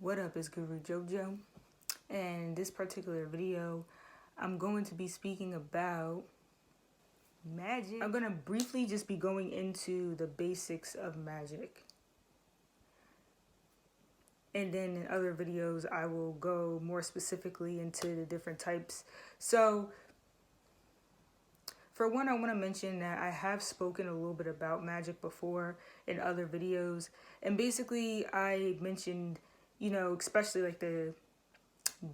What up, it's Guru Jojo, and in this particular video I'm going to be speaking about magic. I'm going to briefly just be going into the basics of magic, and then in other videos I will go more specifically into the different types. So for one, I want to mention that I have spoken a little bit about magic before in other videos, and basically I mentioned, especially like the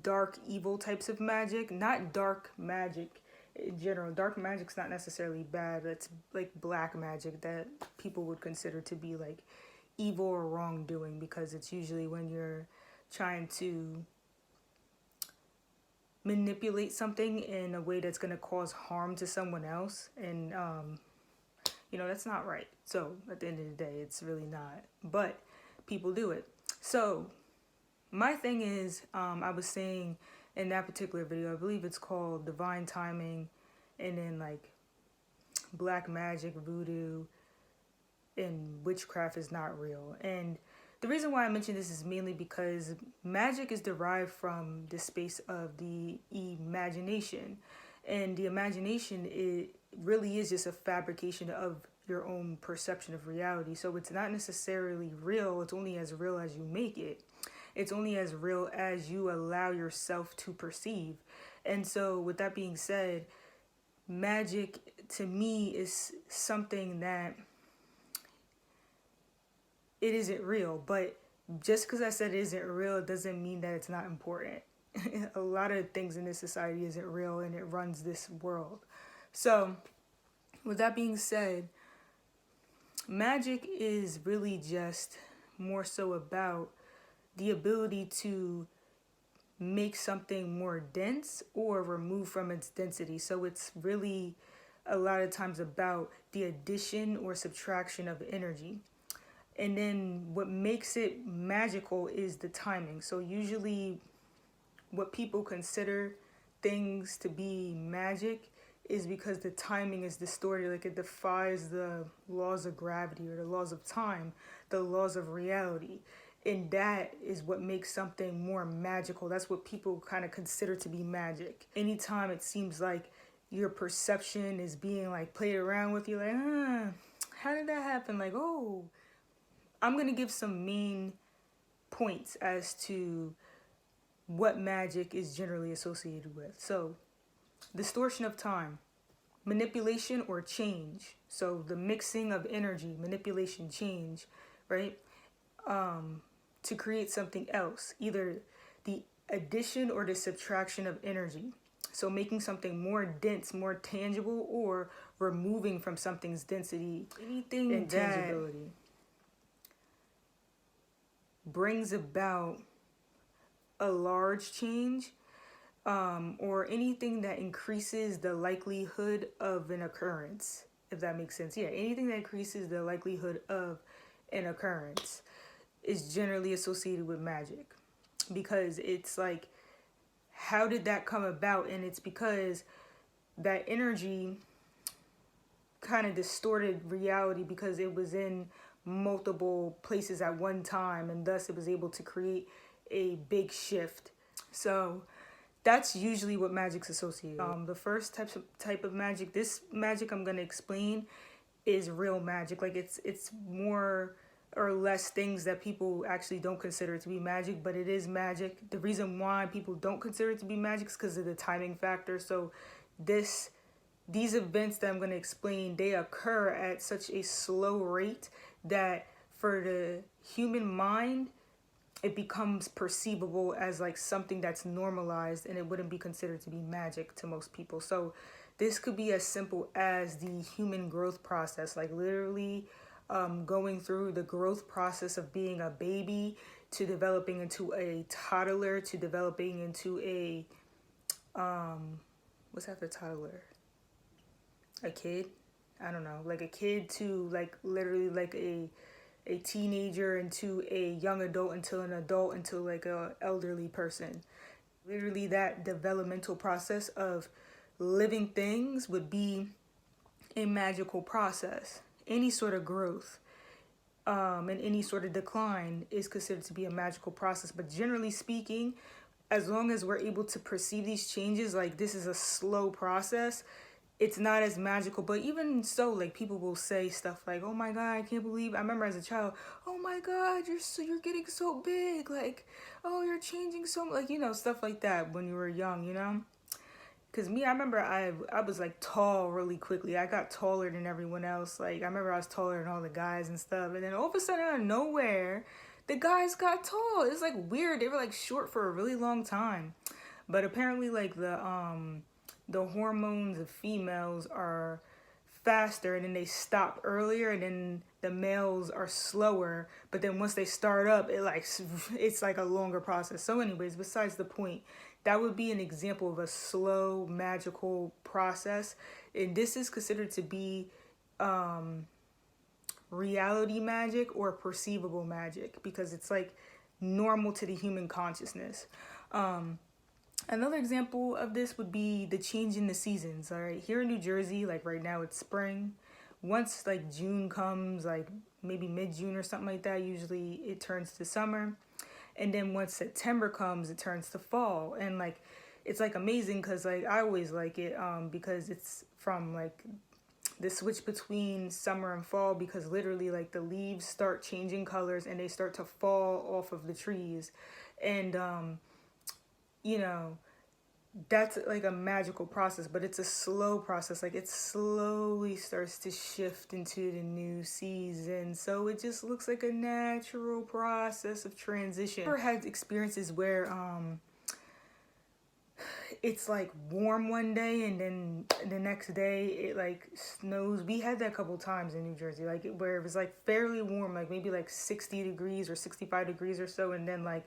dark evil types of magic, not dark magic in general. Dark magic's not necessarily bad. It's like black magic that people would consider to be like evil or wrongdoing, because it's usually when you're trying to manipulate something in a way that's going to cause harm to someone else, and that's not right. So at the end of the day, it's really not, but people do it. So my thing is, I was saying in that particular video, I believe it's called Divine Timing, and then like black magic, voodoo, and witchcraft is not real. And the reason why I mention this is mainly because magic is derived from the space of the imagination. And the imagination, it really is just a fabrication of your own perception of reality. So it's not necessarily real. It's only as real as you make it. It's only as real as you allow yourself to perceive. And so with that being said, magic to me is something that it isn't real. But just because I said it isn't real doesn't mean that it's not important. A lot of things in this society isn't real, and it runs this world. So with that being said, magic is really just more so about the ability to make something more dense or remove from its density. So it's really a lot of times about the addition or subtraction of energy. And then what makes it magical is the timing. So usually what people consider things to be magic is because the timing is distorted. Like it defies the laws of gravity or the laws of time, the laws of reality. And that is what makes something more magical. That's what people kind of consider to be magic. Anytime it seems like your perception is being like played around with, you like, how did that happen? Like, oh, I'm going to give some main points as to what magic is generally associated with. So, distortion of time, manipulation or change. So the mixing of energy, manipulation, change, right? To create something else, either the addition or the subtraction of energy. So making something more dense, more tangible, or removing from something's density, anything intangibility brings about a large change, or anything that increases the likelihood of an occurrence, if that makes sense. Yeah, anything that increases the likelihood of an occurrence is generally associated with magic, because it's like, how did that come about? And it's because that energy kind of distorted reality because it was in multiple places at one time, and thus it was able to create a big shift. So that's usually what magic's associated with. The first type of magic, this magic I'm going to explain, is real magic. Like it's more or less things that people actually don't consider to be magic, but it is magic. The reason why people don't consider it to be magic is because of the timing factor. So these events that I'm going to explain, they occur at such a slow rate that for the human mind, it becomes perceivable as like something that's normalized, and it wouldn't be considered to be magic to most people. So this could be as simple as the human growth process, like literally going through the growth process of being a baby to developing into a toddler to developing into a what's after toddler? A kid? I don't know, like a kid to like literally like a teenager into a young adult into an adult into like a elderly person. Literally that developmental process of living things would be a magical process. Any sort of growth and any sort of decline is considered to be a magical process. But generally speaking, as long as we're able to perceive these changes, like this is a slow process, it's not as magical. But even so, like people will say stuff like, "Oh my God, I can't believe." I remember as a child, "Oh my God, you're getting so big." Like, "Oh, you're changing so," like, stuff like that when you were young. Cause me, I remember I was like tall really quickly. I got taller than everyone else. Like I remember I was taller than all the guys and stuff. And then all of a sudden out of nowhere, the guys got tall. It's like weird. They were like short for a really long time. But apparently like the hormones of females are faster, and then they stop earlier, and then the males are slower, but then once they start up, it's like a longer process. So anyways, besides the point, that would be an example of a slow magical process, and this is considered to be reality magic or perceivable magic because it's like normal to the human consciousness. Another example of this would be the change in the seasons. All right, here in New Jersey, like right now it's spring. Once like June comes, like maybe mid-June or something like that, usually it turns to summer. And then once September comes, it turns to fall. And like it's like amazing because like I always like it because it's from like the switch between summer and fall, because literally like the leaves start changing colors and they start to fall off of the trees. And you know, that's like a magical process, but it's a slow process. Like it slowly starts to shift into the new season. So it just looks like a natural process of transition. I've ever had experiences where it's like warm one day and then the next day it like snows. We had that a couple times in New Jersey, like where it was like fairly warm, like maybe like 60 degrees or 65 degrees or so, and then like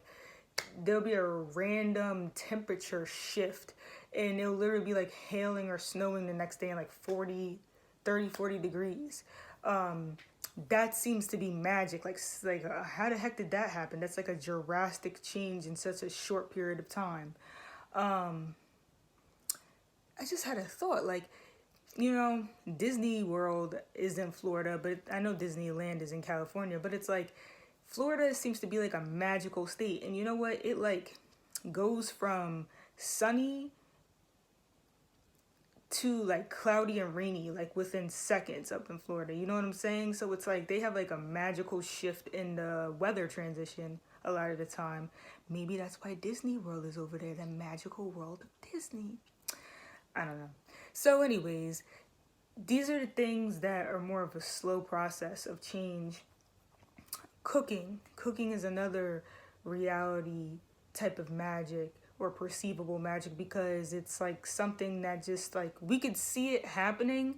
there'll be a random temperature shift and it'll literally be like hailing or snowing the next day in like 40 degrees. That seems to be magic. How the heck did that happen? That's like a drastic change in such a short period of time. I just had a thought, like, Disney World is in Florida, but I know Disneyland is in California, but it's like Florida seems to be like a magical state. And you know what? It like goes from sunny to like cloudy and rainy like within seconds up in Florida. You know what I'm saying? So it's like they have like a magical shift in the weather transition a lot of the time. Maybe that's why Disney World is over there, the magical world of Disney. I don't know. So anyways, these are the things that are more of a slow process of change. Cooking is another reality type of magic or perceivable magic, because it's like something that just like we could see it happening.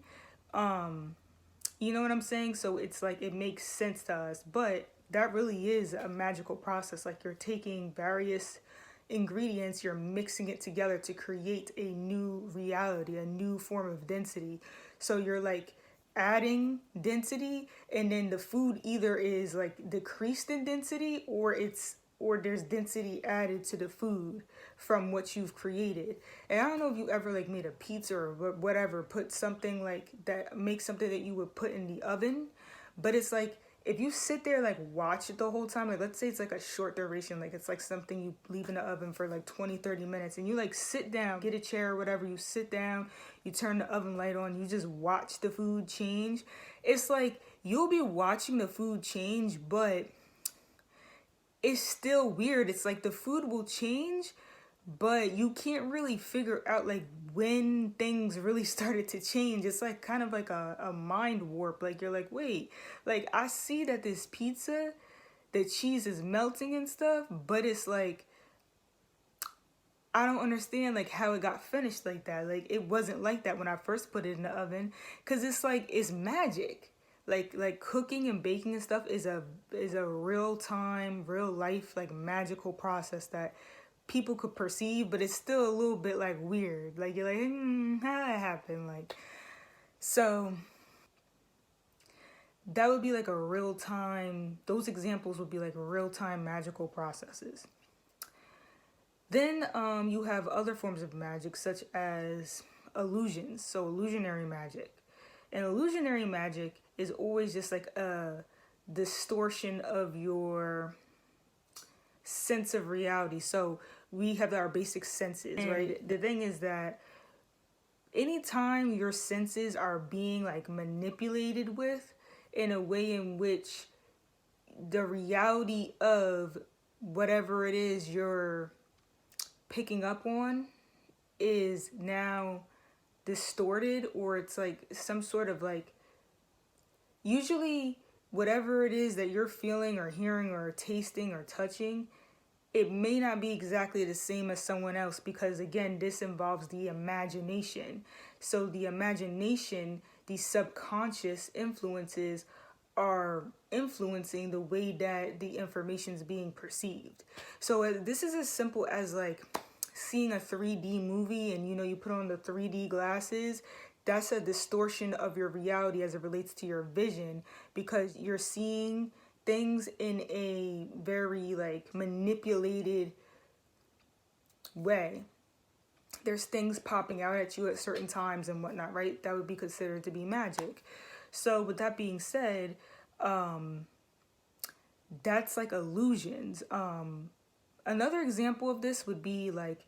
You know what I'm saying? So it's like it makes sense to us, but that really is a magical process. Like you're taking various ingredients, you're mixing it together to create a new reality, a new form of density. So you're like adding density, and then the food either is like decreased in density or there's density added to the food from what you've created. And I don't know if you ever like made a pizza or whatever, put something like that, make something that you would put in the oven, but it's like if you sit there like watch it the whole time, like let's say it's like a short duration, like it's like something you leave in the oven for like 20-30 minutes, and you like sit down, get a chair or whatever, you sit down, you turn the oven light on, you just watch the food change. It's like you'll be watching the food change, but it's still weird. It's like the food will change, but you can't really figure out like when things really started to change. It's like kind of like a mind warp. Like you're like, wait, like I see that this pizza, the cheese is melting and stuff, but it's like I don't understand like how it got finished like that. Like it wasn't like that when I first put it in the oven, because it's like it's magic. Like cooking and baking and stuff is a real time, real life like magical process that people could perceive, but it's still a little bit like weird. Like you're like, how did that happen? Like, so that would be like a real time. Those examples would be like real time magical processes. Then you have other forms of magic such as illusions. So illusionary magic. And illusionary magic is always just like a distortion of your sense of reality. So we have our basic senses, right? The thing is that anytime your senses are being like manipulated with in a way in which the reality of whatever it is you're picking up on is now distorted, or it's like some sort of like, usually whatever it is that you're feeling or hearing or tasting or touching, it may not be exactly the same as someone else, because again, this involves the imagination. So the imagination, these subconscious influences are influencing the way that the information is being perceived. So this is as simple as like seeing a 3D movie, and you put on the 3D glasses. That's a distortion of your reality as it relates to your vision, because you're seeing things in a very like manipulated way. There's things popping out at you at certain times and whatnot, right? That would be considered to be magic. So with that being said, that's like illusions. Another example of this would be like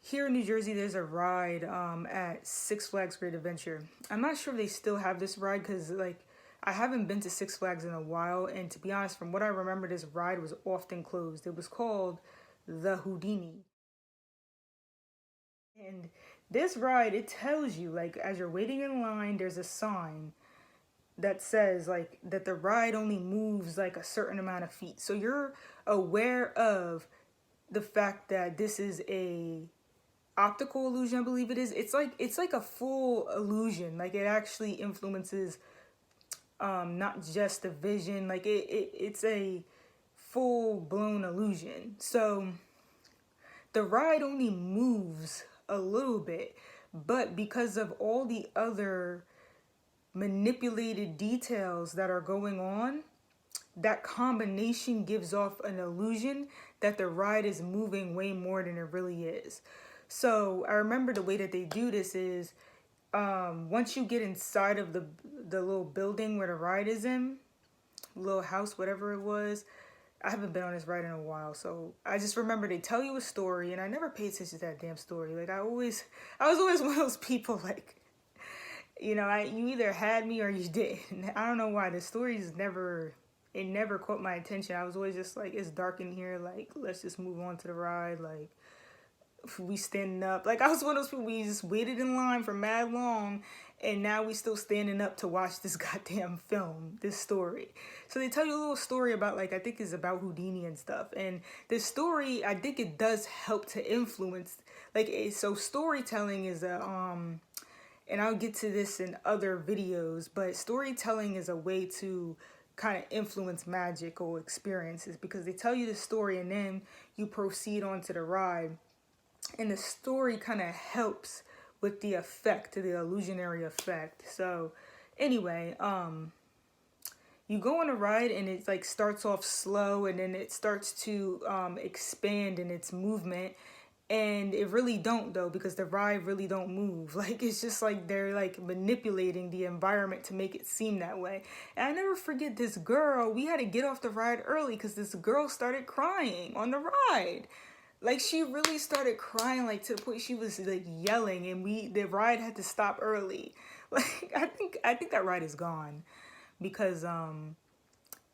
here in New Jersey, there's a ride at Six Flags Great Adventure. I'm not sure if they still have this ride, because like I haven't been to Six Flags in a while, and to be honest, from what I remember, this ride was often closed. It was called the Houdini. And this ride, it tells you, like, as you're waiting in line, there's a sign that says, like, that the ride only moves, like, a certain amount of feet. So you're aware of the fact that this is a optical illusion, I believe it is. It's like a full illusion. Like, it actually influences not just the vision. Like, it's a full-blown illusion. So the ride only moves a little bit, but because of all the other manipulated details that are going on, that combination gives off an illusion that the ride is moving way more than it really is. So I remember the way that they do this is once you get inside of the little building where the ride is in, little house, whatever it was. I haven't been on this ride in a while, so I just remember they tell you a story, and I never paid attention to that damn story. Like I was always one of those people like, you either had me or you didn't. I don't know why the stories never caught my attention. I was always just like, it's dark in here, like let's just move on to the ride. Like we standing up. Like I was one of those people, we just waited in line for mad long, and now we still standing up to watch this goddamn film, this story. So they tell you a little story about, like, I think it's about Houdini and stuff. And this story, I think it does help to influence, like, so storytelling is and I'll get to this in other videos, but storytelling is a way to kind of influence magical experiences, because they tell you the story and then you proceed on to the ride. And the story kind of helps with the effect, the illusionary effect. So anyway, you go on a ride and it like starts off slow, and then it starts to expand in its movement. And it really don't, though, because the ride really don't move. Like, it's just like they're like manipulating the environment to make it seem that way. And I never forget this girl, we had to get off the ride early because this girl started crying on the ride. Like, she really started crying, like, to the point she was, like, yelling, and the ride had to stop early. Like, I think that ride is gone, because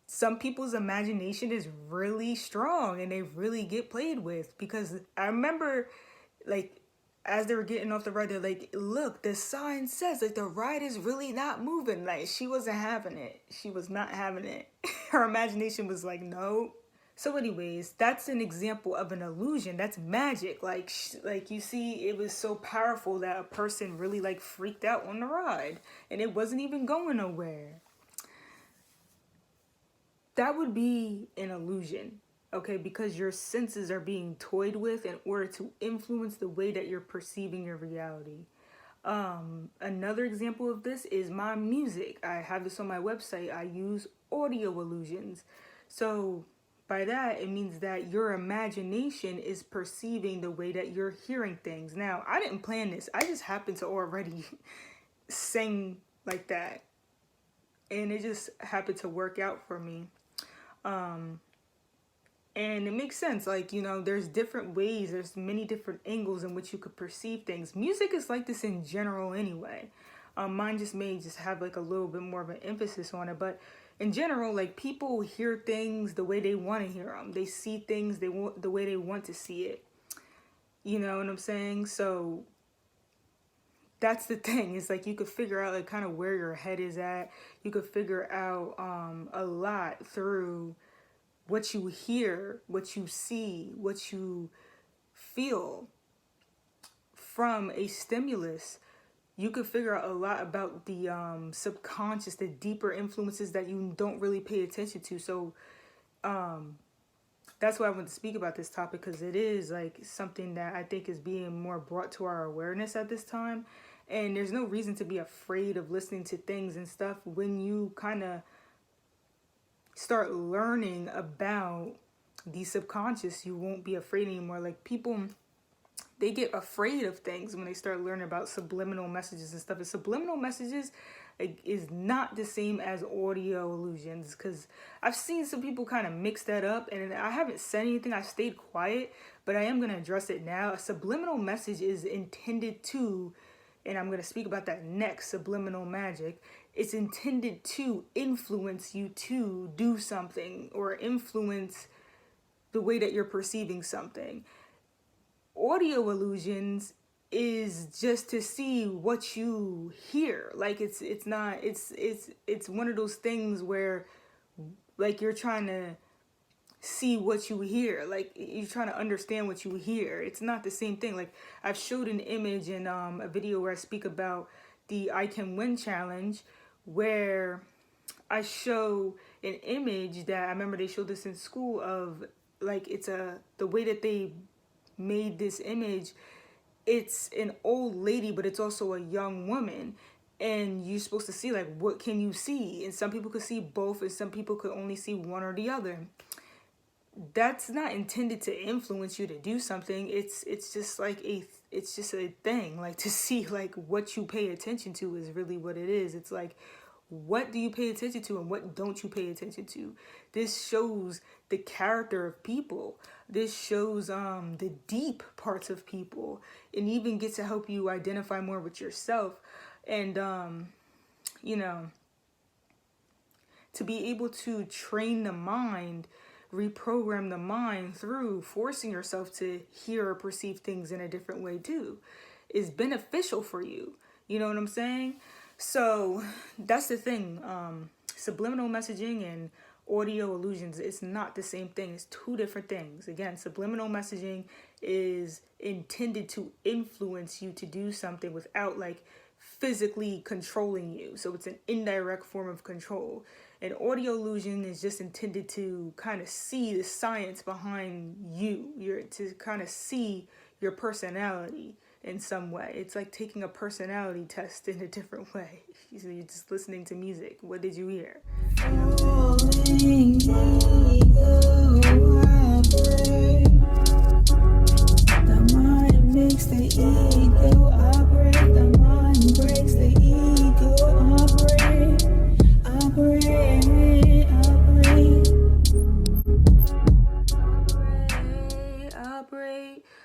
some people's imagination is really strong, and they really get played with, because I remember, like, as they were getting off the ride, they're like, look, the sign says, like, the ride is really not moving. Like, she wasn't having it. She was not having it. Her imagination was like, no. So anyways, that's an example of an illusion. That's magic. Like you see, it was so powerful that a person really like freaked out on the ride, and it wasn't even going nowhere. That would be an illusion, okay? Because your senses are being toyed with in order to influence the way that you're perceiving your reality. Another example of this is my music. I have this on my website. I use audio illusions. So by that, it means that your imagination is perceiving the way that you're hearing things. Now, I didn't plan this. I just happened to already sing like that. and it just happened to work out for me. And it makes sense, like, you know, there's different ways, there's many different angles in which you could perceive things. Music is like this in general anyway. Mine just may just have like a little bit more of an emphasis on it, but in general, like, people hear things the way they want to hear them. They see things the way they want to see it. You know what I'm saying? So that's the thing. It's like you could figure out like kind of where your head is at. You could figure out a lot through what you hear, what you see, what you feel from a stimulus. You could figure out a lot about the subconscious, the deeper influences that you don't really pay attention to. So that's why I want to speak about this topic, because it is like something that I think is being more brought to our awareness at this time. And there's no reason to be afraid of listening to things and stuff when you kind of start learning about the subconscious. You won't be afraid anymore. Like, people, they get afraid of things when they start learning about subliminal messages and stuff. And subliminal messages is not the same as audio illusions, because I've seen some people kind of mix that up, and I haven't said anything. I stayed quiet, but I am going to address it now. A subliminal message is intended to, and I'm going to speak about that next, subliminal magic. It's intended to influence you to do something, or influence the way that you're perceiving something. Audio illusions is just to see what you hear. Like, it's one of those things where, like, you're trying to see what you hear. Like, you're trying to understand what you hear. It's not the same thing. Like, I've showed an image in a video where I speak about the I Can Win challenge, where I show an image that I remember they showed this in school of, like, the way that they made this image. It's an old lady, but it's also a young woman, and you're supposed to see, like, what can you see? And some people could see both, and some people could only see one or the other. That's not intended to influence you to do something. It's just like it's just a thing, like, to see, like, what you pay attention to is really what it is. It's like, what do you pay attention to and what don't you pay attention to? This shows the character of people. This shows the deep parts of people, and even gets to help you identify more with yourself. And you know, to be able to train the mind, reprogram the mind through forcing yourself to hear or perceive things in a different way too, is beneficial for you. You know what I'm saying? So that's the thing. Subliminal messaging and audio illusions, it's not the same thing. It's two different things. Again, subliminal messaging is intended to influence you to do something without, like, physically controlling you. So it's an indirect form of control. An audio illusion is just intended to kind of see the science behind you. To kind of see your personality in some way. It's like taking a personality test in a different way. So you're just listening to music. What did you hear? The mind makes the ego operate. The mind breaks the ego operate.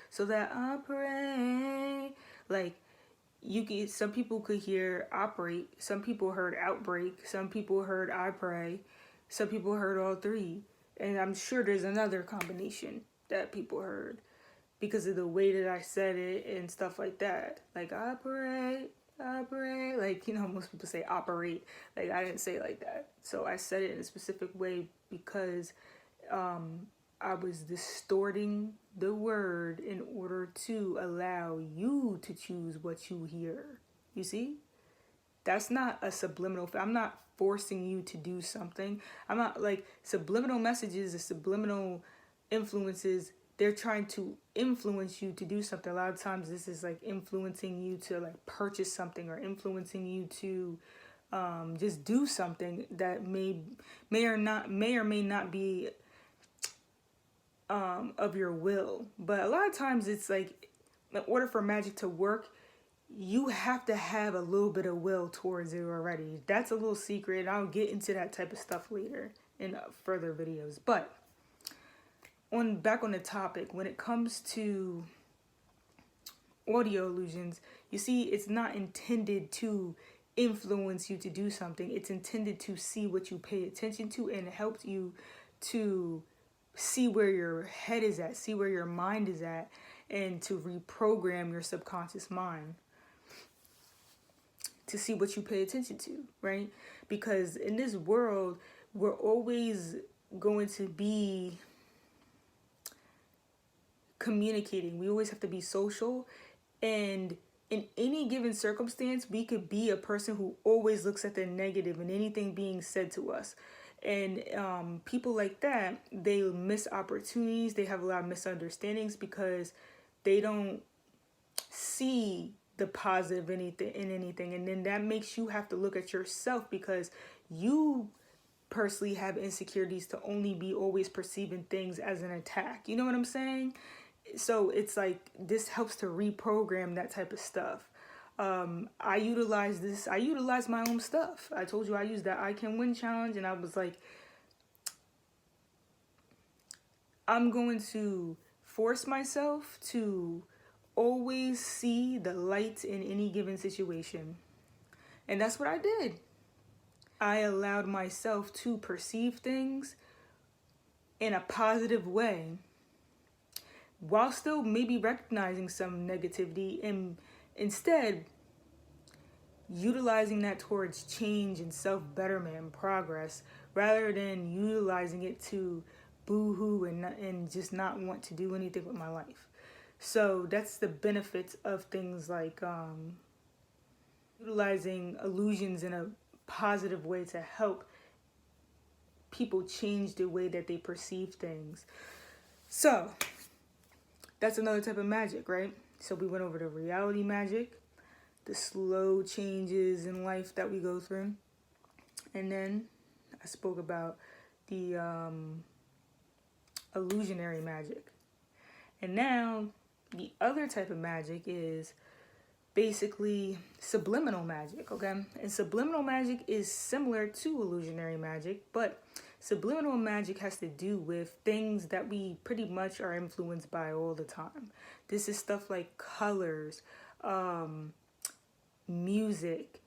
So that operate, like, some people could hear operate, some people heard outbreak, some people heard I pray, some people heard all three, and I'm sure there's another combination that people heard because of the way that I said it and stuff like that. Like, operate, like, you know, most people say operate. Like, I didn't say it like that. So I said it in a specific way because I was distorting the word in order to allow you to choose what you hear. You see? That's not a subliminal. I'm not forcing you to do something. I'm not, like, subliminal messages and subliminal influences. They're trying to influence you to do something. A lot of times this is like influencing you to, like, purchase something, or influencing you to just do something that may or may not be of your will. But a lot of times it's like, in order for magic to work, you have to have a little bit of will towards it already. That's a little secret. I'll get into that type of stuff later in further videos. But back on the topic, when it comes to audio illusions, you see, it's not intended to influence you to do something. It's intended to see what you pay attention to and help you to see where your head is at, see where your mind is at, and to reprogram your subconscious mind to see what you pay attention to, right? Because in this world, we're always going to be communicating. We always have to be social. And in any given circumstance, we could be a person who always looks at the negative in anything being said to us. And people like that, they miss opportunities. They have a lot of misunderstandings because they don't see the positive in anything. And then that makes you have to look at yourself because you personally have insecurities to only be always perceiving things as an attack. You know what I'm saying? So it's like this helps to reprogram that type of stuff. I utilize my own stuff. I told you I used that I Can Win challenge, and I was like, I'm going to force myself to always see the light in any given situation. And that's what I did. I allowed myself to perceive things in a positive way while still maybe recognizing some negativity, and instead utilizing that towards change and self-betterment and progress rather than utilizing it to boo-hoo and just not want to do anything with my life. So that's the benefits of things like utilizing illusions in a positive way to help people change the way that they perceive things. So that's another type of magic, right? So we went over the reality magic, the slow changes in life that we go through. And then I spoke about the illusionary magic. And now the other type of magic is basically subliminal magic, okay? And subliminal magic is similar to illusionary magic, but subliminal magic has to do with things that we pretty much are influenced by all the time. This is stuff like colors, music,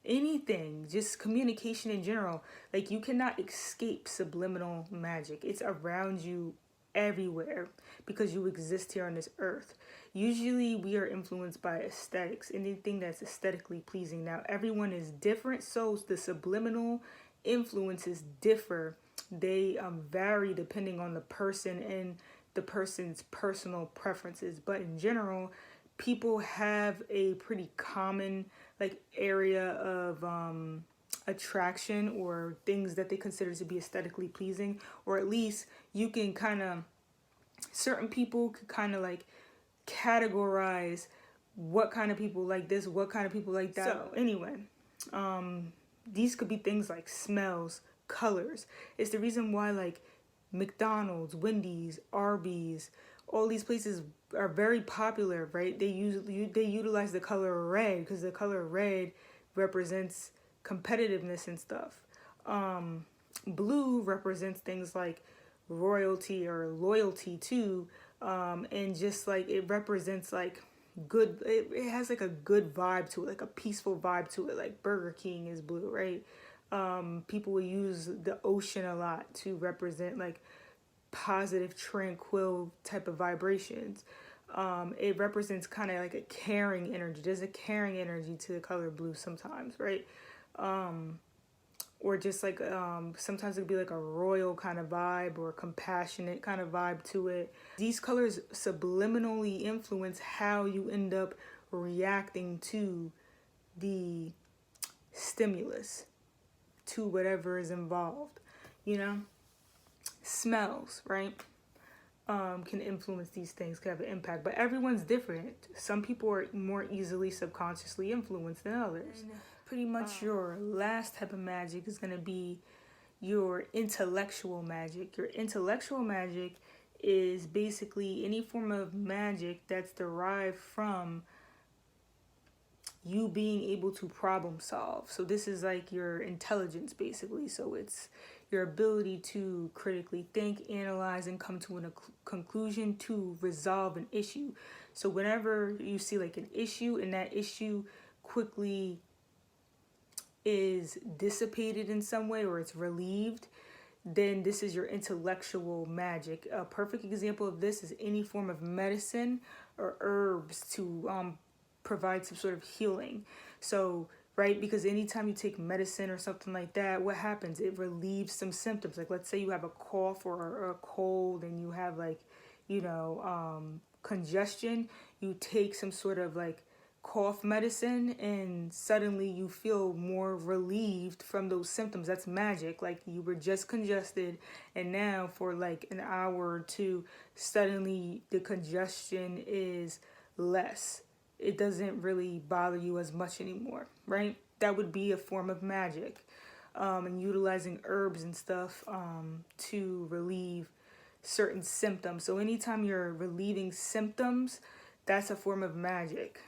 anything, just communication in general. Like, you cannot escape subliminal magic. It's around you everywhere because you exist here on this earth. Usually we are influenced by aesthetics, anything that's aesthetically pleasing. Now, everyone is different, so the subliminal influences differ. They vary depending on the person and the person's personal preferences. But in general, people have a pretty common like area of attraction or things that they consider to be aesthetically pleasing, or at least you can kind of, certain people could kind of like categorize what kind of people like this, what kind of people like that. So anyway, these could be things like smells, colors. It's the reason why like McDonald's, Wendy's, Arby's, all these places are very popular, right? They utilize the color red because the color red represents competitiveness and stuff. Blue represents things like royalty or loyalty too, and just like it represents like good, it has like a good vibe to it, like a peaceful vibe to it. Like Burger King is blue, right? People will use the ocean a lot to represent like positive, tranquil type of vibrations. It represents kind of like a caring energy. There's a caring energy to the color blue sometimes, right? Or just like sometimes it'll be like a royal kind of vibe or compassionate kind of vibe to it. These colors subliminally influence how you end up reacting to the stimulus, to whatever is involved, you know? Smells, right? Can influence these things, can have an impact, but everyone's different. Some people are more easily subconsciously influenced than others. And pretty much your last type of magic is going to be your intellectual magic. Your intellectual magic is basically any form of magic that's derived from you being able to problem solve. So this is like your intelligence, basically. So it's your ability to critically think, analyze, and come to a conclusion to resolve an issue. So whenever you see like an issue and that issue quickly is dissipated in some way or it's relieved, then this is your intellectual magic. A perfect example of this is any form of medicine or herbs to provide some sort of healing. So, right, because anytime you take medicine or something like that, what happens? It relieves some symptoms. Like, let's say you have a cough or a cold and you have like, congestion. You take some sort of like cough medicine and suddenly you feel more relieved from those symptoms. That's magic. Like you were just congested and now for like an hour or two, suddenly the congestion is less. It doesn't really bother you as much anymore, right? That would be a form of magic. And utilizing herbs and stuff to relieve certain symptoms. So anytime you're relieving symptoms, that's a form of magic.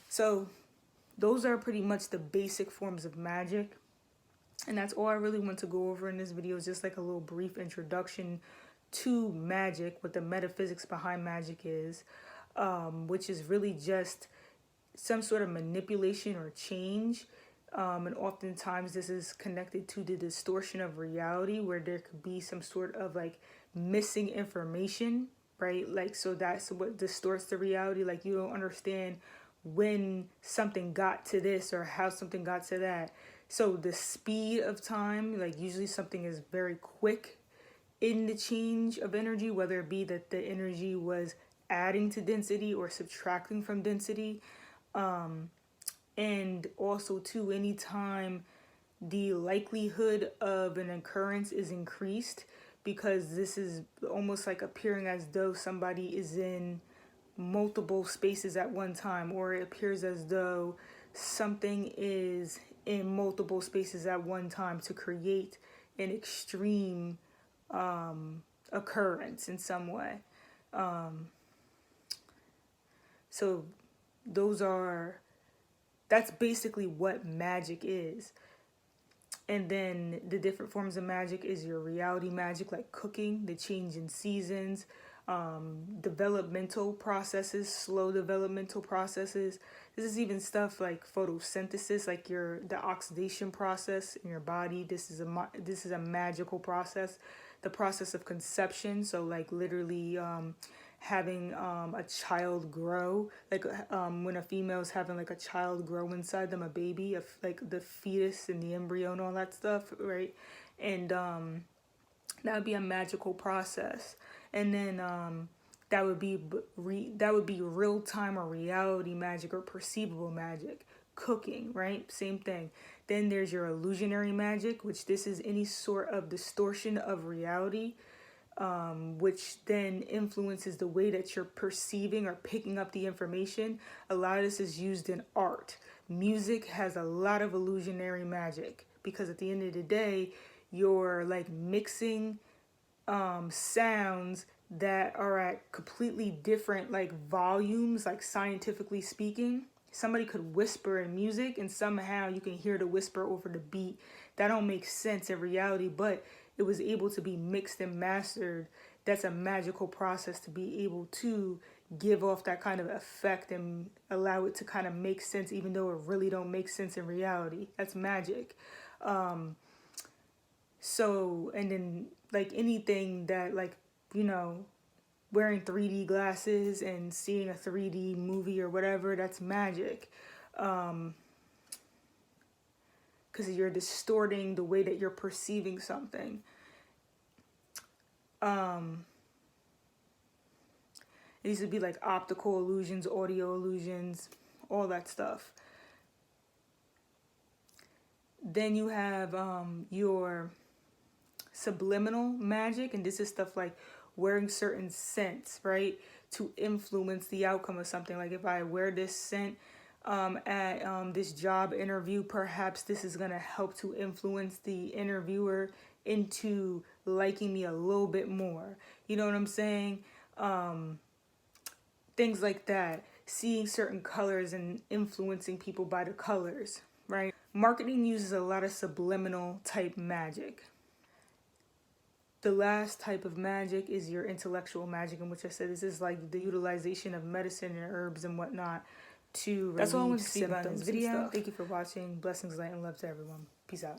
So those are pretty much the basic forms of magic. And that's all I really want to go over in this video, is just like a little brief introduction to magic, what the metaphysics behind magic is, which is really just some sort of manipulation or change. And oftentimes this is connected to the distortion of reality, where there could be some sort of like missing information, right? Like, so that's what distorts the reality. Like you don't understand when something got to this or how something got to that. So the speed of time, like usually something is very quick in the change of energy, whether it be that the energy was adding to density or subtracting from density. And also too, anytime the likelihood of an occurrence is increased, because this is almost like appearing as though somebody is in multiple spaces at one time, or it appears as though something is in multiple spaces at one time to create an extreme occurrence in some way. So that's basically what magic is. And then the different forms of magic is your reality magic, like cooking, the change in seasons, developmental processes, slow developmental processes. This is even stuff like photosynthesis, like the oxidation process in your body. This is a magical process. The process of conception, so like literally having a child grow, like when a female is having like a child grow inside them, a baby, like the fetus and the embryo and all that stuff, right? And that would be a magical process. And then that would be real time or reality magic or perceivable magic. Cooking, right? Same thing. Then there's your illusionary magic, which this is any sort of distortion of reality, which then influences the way that you're perceiving or picking up the information. A lot of this is used in art. Music has a lot of illusionary magic, because at the end of the day, you're like mixing sounds that are at completely different like volumes, like scientifically speaking. Somebody could whisper in music and somehow you can hear the whisper over the beat. That don't make sense in reality, but it was able to be mixed and mastered. That's a magical process to be able to give off that kind of effect and allow it to kind of make sense, even though it really don't make sense in reality. That's magic. So, and then like anything that like, wearing 3D glasses and seeing a 3D movie or whatever, that's magic. Because you're distorting the way that you're perceiving something. It needs to be like optical illusions, audio illusions, all that stuff. Then you have your subliminal magic, and this is stuff like wearing certain scents, right, to influence the outcome of something. Like if I wear this scent at this job interview, perhaps this is going to help to influence the interviewer into liking me a little bit more. You know what I'm saying? things like that. Seeing certain colors and influencing people by the colors, right? Marketing uses a lot of subliminal type magic. The last type of magic is your intellectual magic, in which I said this is like the utilization of medicine and herbs and whatnot to relieve symptoms. That's all I want to speak about in this video. Thank you for watching. Blessings, light, and love to everyone. Peace out.